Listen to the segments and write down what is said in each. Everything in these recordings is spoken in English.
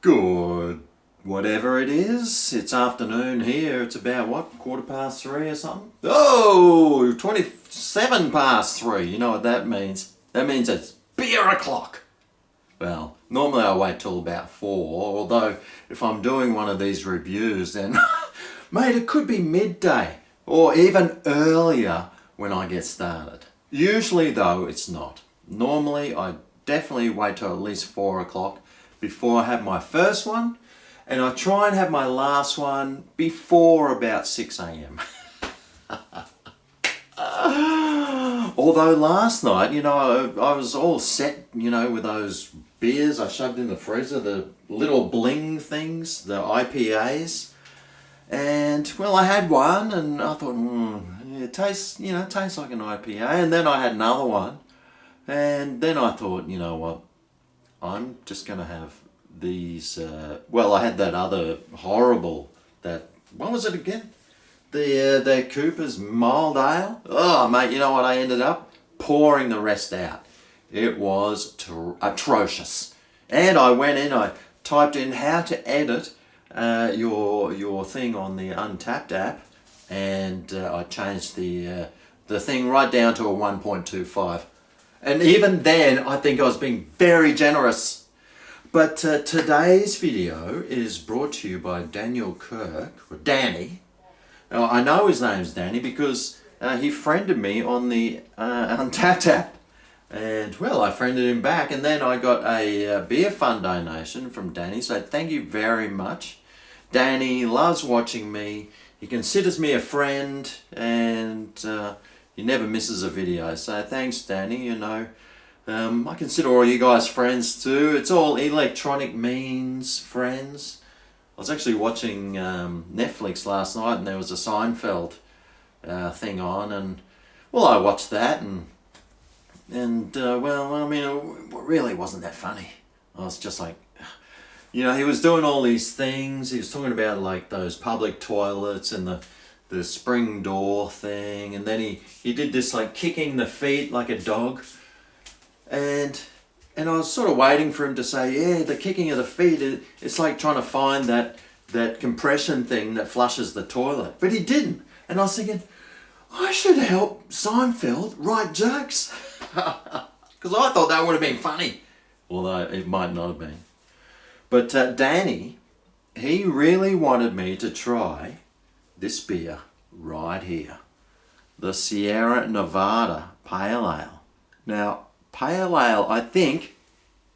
Good, whatever it is. It's afternoon here. It's about what, 3:15 or something? Oh, 27 past 3. You know what that means? That means it's beer o'clock. Well, normally I wait till about 4, although if I'm doing one of these reviews then, mate, it could be midday or even earlier when I get started. Usually though, it's not. Normally I definitely wait till at least 4 o'clock before I have my first one, and I try and have my last one before about 6 a.m. Although last night, I was all set, with those beers I shoved in the freezer, the little bling things, the IPAs. And, well, I had one and I thought, it tastes like an IPA. And then I had another one. And then I thought, you know what, I'm just going to have these, I had that other horrible, what was it again? The Cooper's Mild Ale. Oh, mate, you know what I ended up? Pouring the rest out. It was atrocious. And I went in, I typed in how to edit your thing on the Untapped app, and I changed the thing right down to a 1.25. And even then, I think I was being very generous. But today's video is brought to you by Daniel Kirk, or Danny. Now, I know his name's Danny because he friended me on the Untapped app. And, well, I friended him back, and then I got a beer fund donation from Danny, so thank you very much. Danny loves watching me. He considers me a friend, and he never misses a video. So thanks, Danny. I consider all you guys friends too. It's all electronic means friends. I was actually watching Netflix last night, and there was a Seinfeld thing on, and well, I watched that, and it really wasn't that funny. I was just like, he was doing all these things. He was talking about like those public toilets and the spring door thing, and then he did this like kicking the feet like a dog, and I was sort of waiting for him to say, yeah, the kicking of the feet, it's like trying to find that compression thing that flushes the toilet, but he didn't. And I was thinking, I should help Seinfeld write jokes, because I thought that would have been funny, although it might not have been. But Danny, he really wanted me to try this beer right here, the Sierra Nevada Pale Ale. Now, Pale Ale, I think,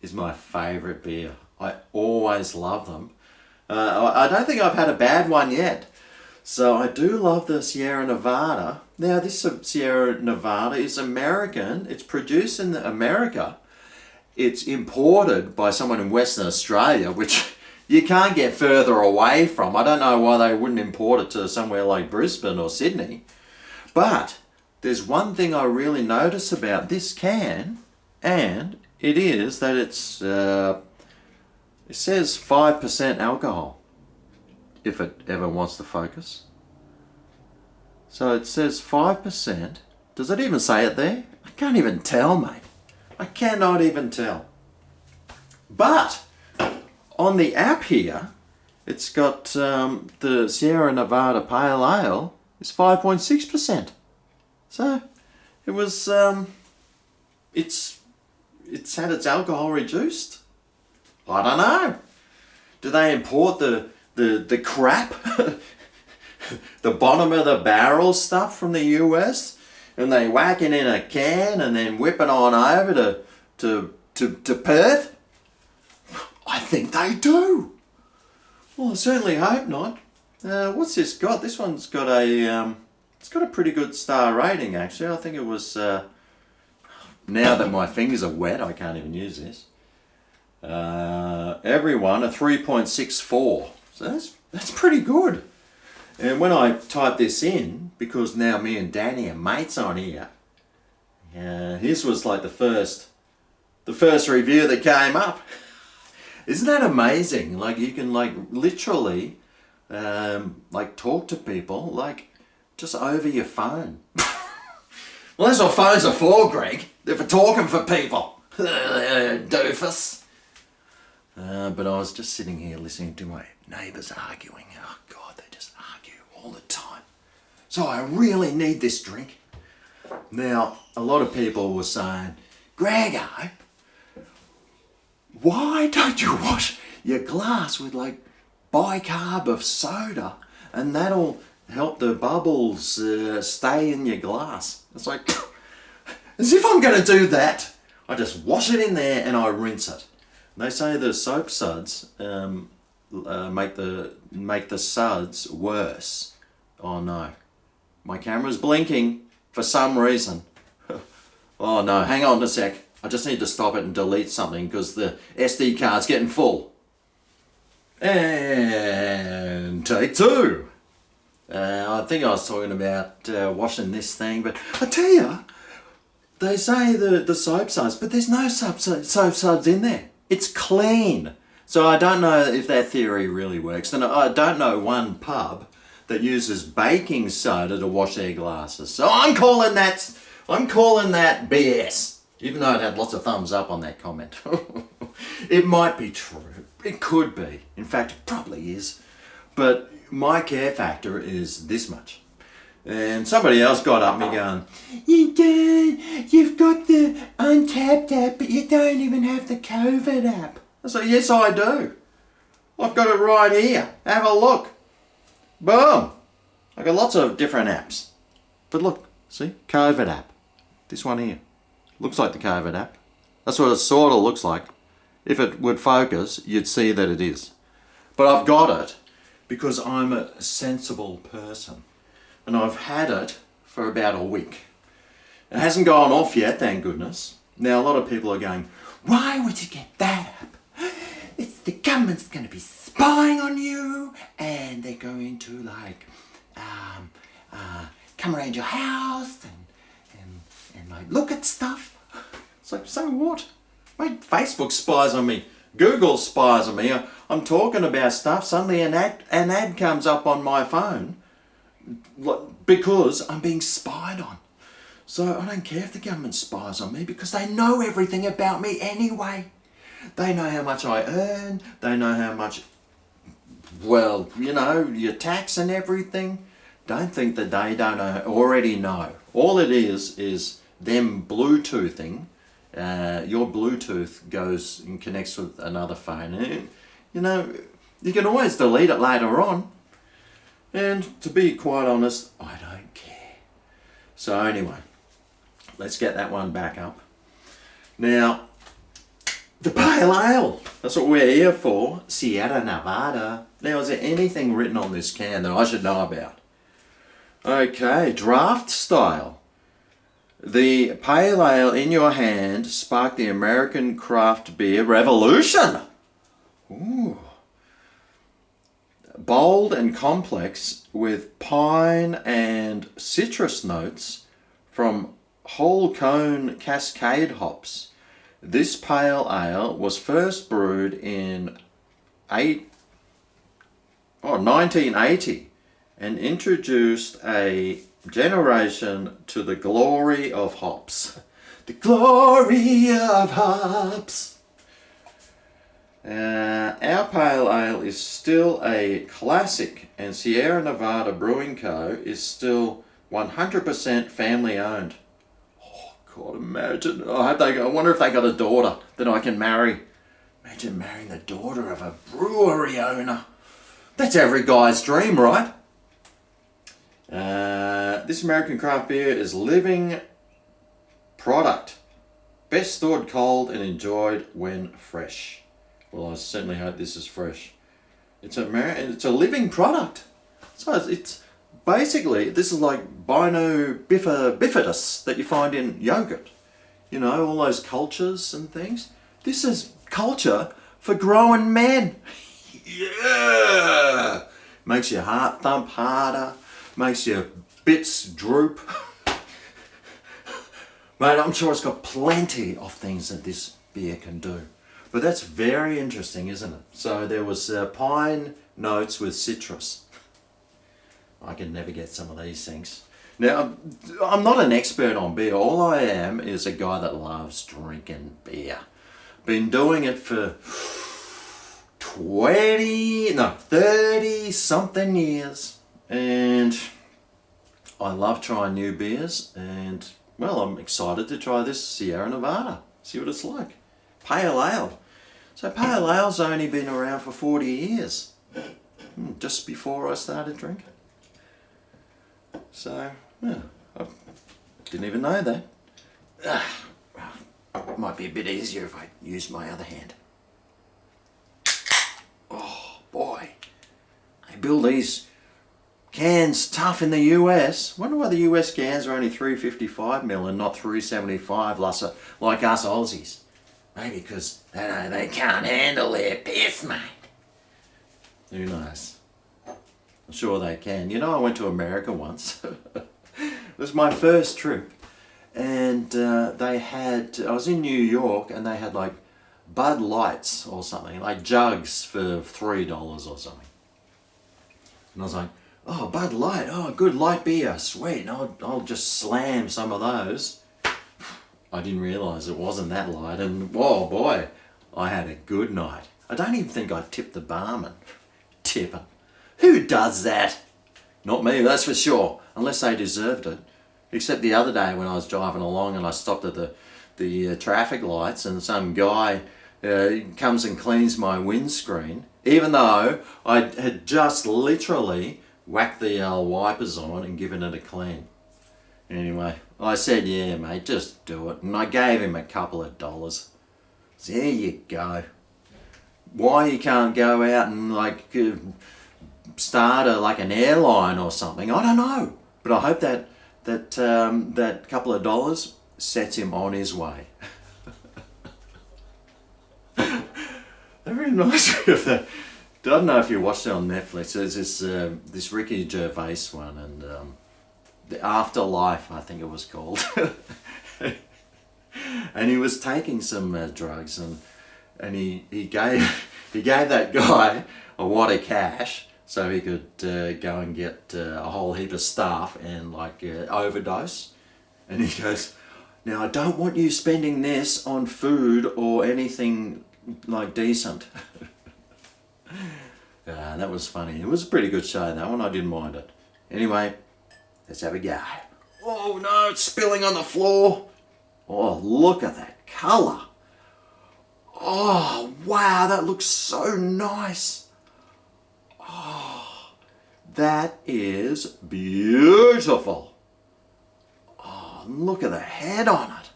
is my favourite beer. I always love them. I don't think I've had a bad one yet. So I do love the Sierra Nevada. Now, this Sierra Nevada is American. It's produced in America. It's imported by someone in Western Australia, which you can't get further away from. I don't know why they wouldn't import it to somewhere like Brisbane or Sydney. But there's one thing I really notice about this can, and it is that it says 5% alcohol, if it ever wants to focus. So it says 5%. Does it even say it there? I can't even tell, mate. I cannot even tell. But on the app here, it's got the Sierra Nevada Pale Ale is 5.6%. So it was it's had its alcohol reduced. I don't know. Do they import the crap, the bottom of the barrel stuff from the US, and they whack it in a can and then whip it on over to Perth? I think they do. Well, I certainly hope not. What's this got? This one's got it's got a pretty good star rating actually. I think it was, now that my fingers are wet, I can't even use this. Everyone a 3.64. So that's pretty good. And when I type this in, because now me and Danny are mates on here, his was like the first review that came up. Isn't that amazing? Like you can like literally like talk to people like just over your phone. Well, that's what phones are for, Greg. They're for talking for people. Doofus. But I was just sitting here listening to my neighbours arguing. Oh God, they just argue all the time. So I really need this drink. Now, a lot of people were saying, GregO, why don't you wash your glass with like bicarb of soda and that'll help the bubbles stay in your glass? It's like, as if I'm going to do that. I just wash it in there and I rinse it. They say the soap suds make the suds worse. Oh no, my camera's blinking for some reason. Oh no, hang on a sec. I just need to stop it and delete something because the SD card's getting full. And take two. I think I was talking about washing this thing, but I tell you, they say the soap suds, but there's no soap suds in there. It's clean. So I don't know if that theory really works. And I don't know one pub that uses baking soda to wash their glasses. So I'm calling that BS. Even though it had lots of thumbs up on that comment. It might be true. It could be. In fact, it probably is. But my care factor is this much. And somebody else got up me going, you've got the Untapped app, but you don't even have the COVID app. I said, yes, I do. I've got it right here. Have a look. Boom. I've got lots of different apps. But look, see, COVID app. This one here. Looks like the COVID app. That's what it sort of looks like. If it would focus, you'd see that it is. But I've got it because I'm a sensible person. And I've had it for about a week. It hasn't gone off yet, thank goodness. Now, a lot of people are going, why would you get that app? It's the government's going to be spying on you and they're going to like come around your house and like look at stuff. It's like, so what? Wait, Facebook spies on me. Google spies on me. I'm talking about stuff. Suddenly an ad comes up on my phone because I'm being spied on. So I don't care if the government spies on me because they know everything about me anyway. They know how much I earn. They know how much, well, you know, your tax and everything. Don't think that they don't already know. All it is them Bluetoothing. Your Bluetooth goes and connects with another phone. And, you know, you can always delete it later on. And to be quite honest, I don't care. So anyway, let's get that one back up. Now, the Pale Ale. That's what we're here for. Sierra Nevada. Now, is there anything written on this can that I should know about? Okay, draft style. The Pale Ale in your hand sparked the American craft beer revolution. Ooh. Bold and complex with pine and citrus notes from whole cone cascade hops. This pale ale was first brewed in 1980 and introduced a generation to the glory of hops. The glory of hops. Our pale ale is still a classic, and Sierra Nevada Brewing Co. is still 100% family owned. Oh God, imagine! I wonder if they got a daughter that I can marry. Imagine marrying the daughter of a brewery owner. That's every guy's dream, right? This American craft beer is living product, best stored cold and enjoyed when fresh. Well, I certainly hope this is fresh. It's a living product. So it's basically, this is like bifidus that you find in yogurt. You know, all those cultures and things. This is culture for growing men. Yeah! Makes your heart thump harder. Makes your bits droop. Mate, I'm sure it's got plenty of things that this beer can do. But that's very interesting, isn't it? So there was pine notes with citrus. I can never get some of these things. Now, I'm not an expert on beer. All I am is a guy that loves drinking beer. Been doing it for 30 something years, and I love trying new beers, and well, I'm excited to try this Sierra Nevada, see what it's like. Pale ale. So pale ale's only been around for 40 years, just before I started drinking. So, yeah, I didn't even know that. It might be a bit easier if I use my other hand. Oh boy, they build these cans tough in the US. Wonder why the US cans are only 355ml and not 375 like us Aussies. Maybe because they can't handle their piss, mate. Who knows? I'm sure they can. You know, I went to America once. It was my first trip. And I was in New York, and they had like Bud Lights or something, like jugs for $3 or something. And I was like, oh, Bud Light, oh, good light beer, sweet, I'll just slam some of those. I didn't realise it wasn't that light, and whoa boy, I had a good night. I don't even think I tipped the barman. Tipping. Who does that? Not me, that's for sure, unless they deserved it. Except the other day when I was driving along and I stopped at the traffic lights, and some guy comes and cleans my windscreen, even though I had just literally whacked the wipers on and given it a clean. Anyway, I said, yeah mate, just do it. And I gave him a couple of dollars. So there you go. Why you can't go out and like start an airline or something, I don't know. But I hope that couple of dollars sets him on his way. That reminds me of that. I don't know if you watched it on Netflix. There's this Ricky Gervais one, and The Afterlife, I think it was called. And he was taking some drugs, and he gave that guy a wad of cash so he could go and get a whole heap of stuff and overdose. And he goes, now I don't want you spending this on food or anything like decent. That was funny. It was a pretty good show, that one. I didn't mind it. Anyway, let's have a go. Oh no, it's spilling on the floor. Oh, look at that colour. Oh, wow, that looks so nice. Oh, that is beautiful. Oh, look at the head on it.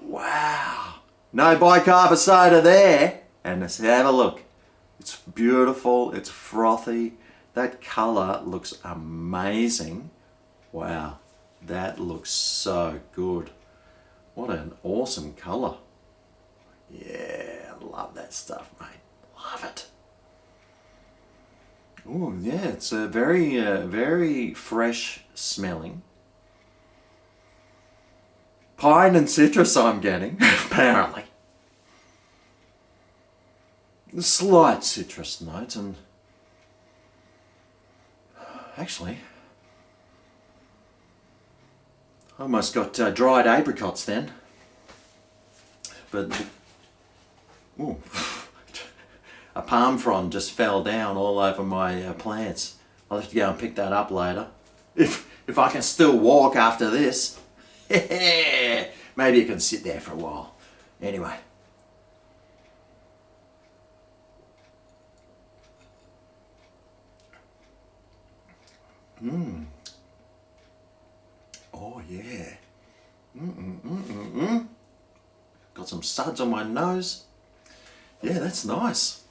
Wow. No bicarb soda there. And let's have a look. It's beautiful, it's frothy. That colour looks amazing. Wow, that looks so good. What an awesome colour. Yeah, I love that stuff, mate. Love it. Oh yeah, it's a very fresh smelling. Pine and citrus I'm getting, apparently. Slight citrus notes, and actually I almost got dried apricots then, but ooh, a palm frond just fell down all over my plants. I'll have to go and pick that up later, if I can still walk after this. Maybe you can sit there for a while. Anyway. Oh yeah. Got some suds on my nose. Yeah, that's nice.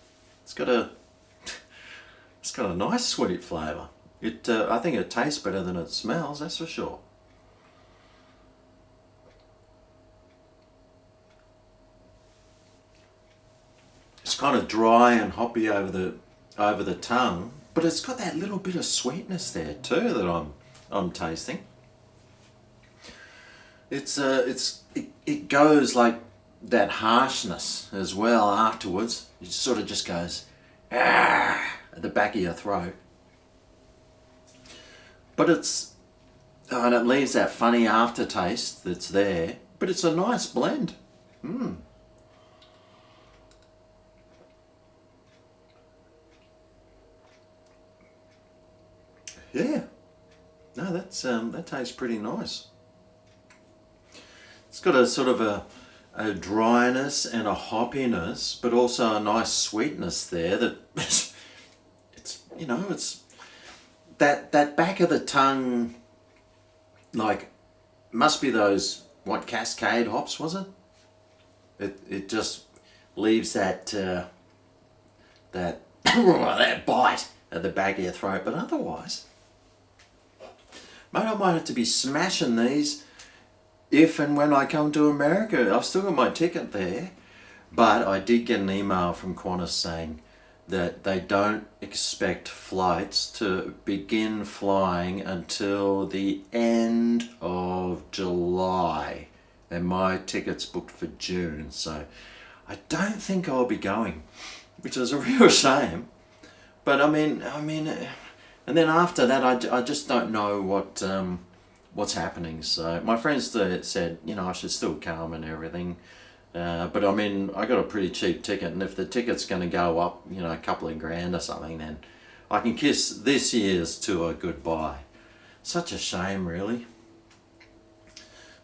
It's got a nice sweet flavour. I think it tastes better than it smells, that's for sure. It's kind of dry and hoppy over the tongue, but it's got that little bit of sweetness there too that I'm tasting. It goes like that harshness as well afterwards. It sort of just goes at the back of your throat. But and it leaves that funny aftertaste that's there. But it's a nice blend. Yeah. No, that tastes pretty nice. It's got a sort of a dryness and a hoppiness, but also a nice sweetness there that it's, you know, it's that back of the tongue, like, must be those, what, Cascade hops, was it? It just leaves that that that bite at the back of your throat. But otherwise, mate, I might have to be smashing these if and when I come to America. I've still got my ticket there, but I did get an email from Qantas saying that they don't expect flights to begin flying until the end of July, and my ticket's booked for June, so I don't think I'll be going, which is a real shame. But I mean, and then after that, I just don't know what's happening. So my friends said, you know, I should still come and everything. But I mean, I got a pretty cheap ticket, and if the ticket's going to go up, you know, a couple of grand or something, then I can kiss this year's tour goodbye. Such a shame, really.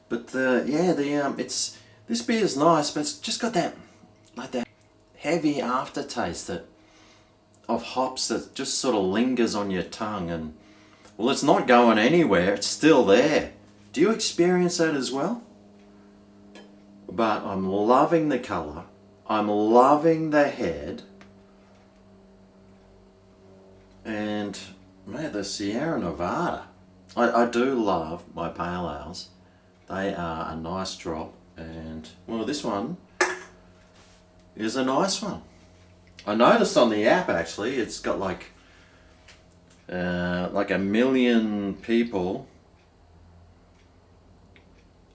But it's, this beer's nice, but it's just got that, like, that heavy aftertaste of hops that just sort of lingers on your tongue, and well, it's not going anywhere. It's still there. Do you experience that as well? But I'm loving the colour. I'm loving the head. And, man, the Sierra Nevada. I do love my pale ales. They are a nice drop. And, well, this one is a nice one. I noticed on the app, actually, it's got like a million people.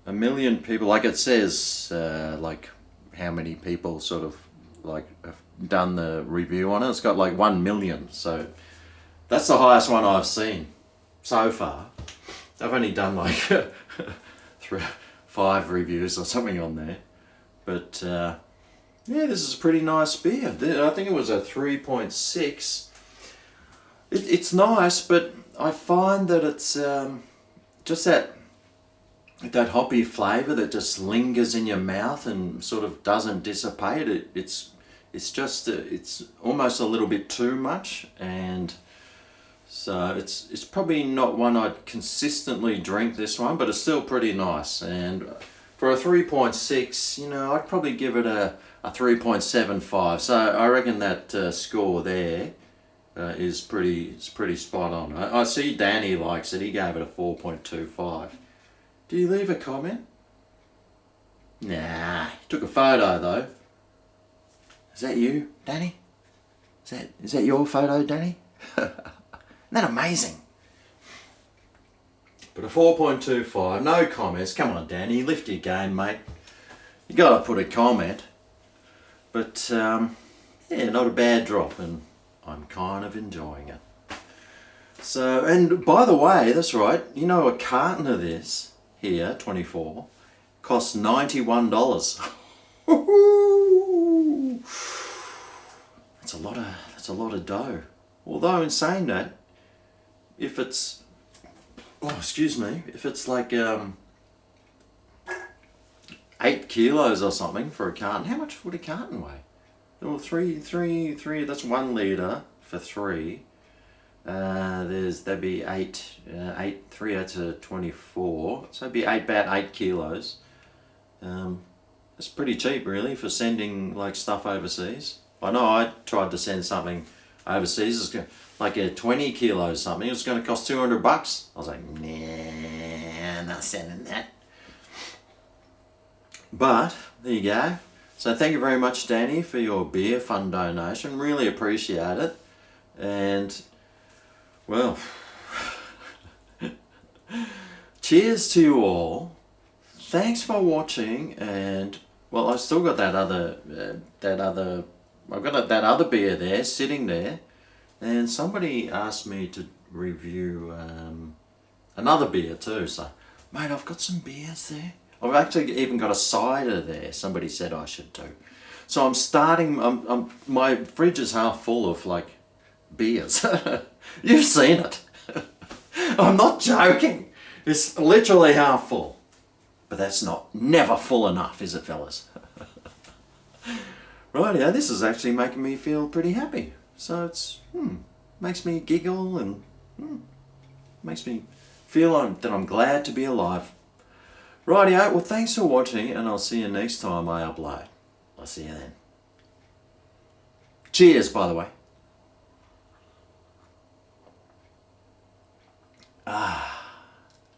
A million people, like it says, like how many people sort of like have done the review on it. It's got like 1 million, so that's the highest one I've seen so far. I've only done like 5 reviews or something on there, but yeah, this is a pretty nice beer. I think it was a 3.6. It's nice, but I find that it's just that hoppy flavour that just lingers in your mouth and sort of doesn't dissipate. It's just it's almost a little bit too much, and so it's probably not one I'd consistently drink, this one, but it's still pretty nice. And for a 3.6, you know, I'd probably give it a 3.75. So I reckon that score there is pretty spot on. I see Danny likes it. He gave it a 4.25. Did you leave a comment? Nah, he took a photo though. Is that you, Danny? Is that your photo, Danny? Isn't that amazing? But a 4.25, no comments. Come on, Danny, lift your game, mate. You gotta put a comment. But yeah, not a bad drop, and I'm kind of enjoying it. So, and by the way, that's right, you know, a carton of this here, 24, costs $91. That's a lot of dough. Although in saying that, if it's, if it's like 8 kilos or something for a carton, how much would a carton weigh? Well, three. That's 1 litre for 3. That'd be 3 out of 24, so it'd be about 8 kilos. It's pretty cheap, really, for sending like stuff overseas. I know I tried to send something overseas. It's like a 20 kilos something. It was going to cost $200. I was like, nah, I'm not sending that. But there you go. So thank you very much, Danny, for your beer fund donation. Really appreciate it. And well, cheers to you all. Thanks for watching, and well, I've still got that other beer there sitting there, and somebody asked me to review another beer too. So, mate, I've got some beers there. I've actually even got a cider there. Somebody said I should do. So I'm starting. My fridge is half full of like beers. You've seen it. I'm not joking. It's literally half full. But that's never full enough, is it, fellas? Rightio, this is actually making me feel pretty happy. So it's, makes me giggle and makes me feel that I'm glad to be alive. Rightio, well thanks for watching and I'll see you next time I upload. I'll see you then. Cheers, by the way.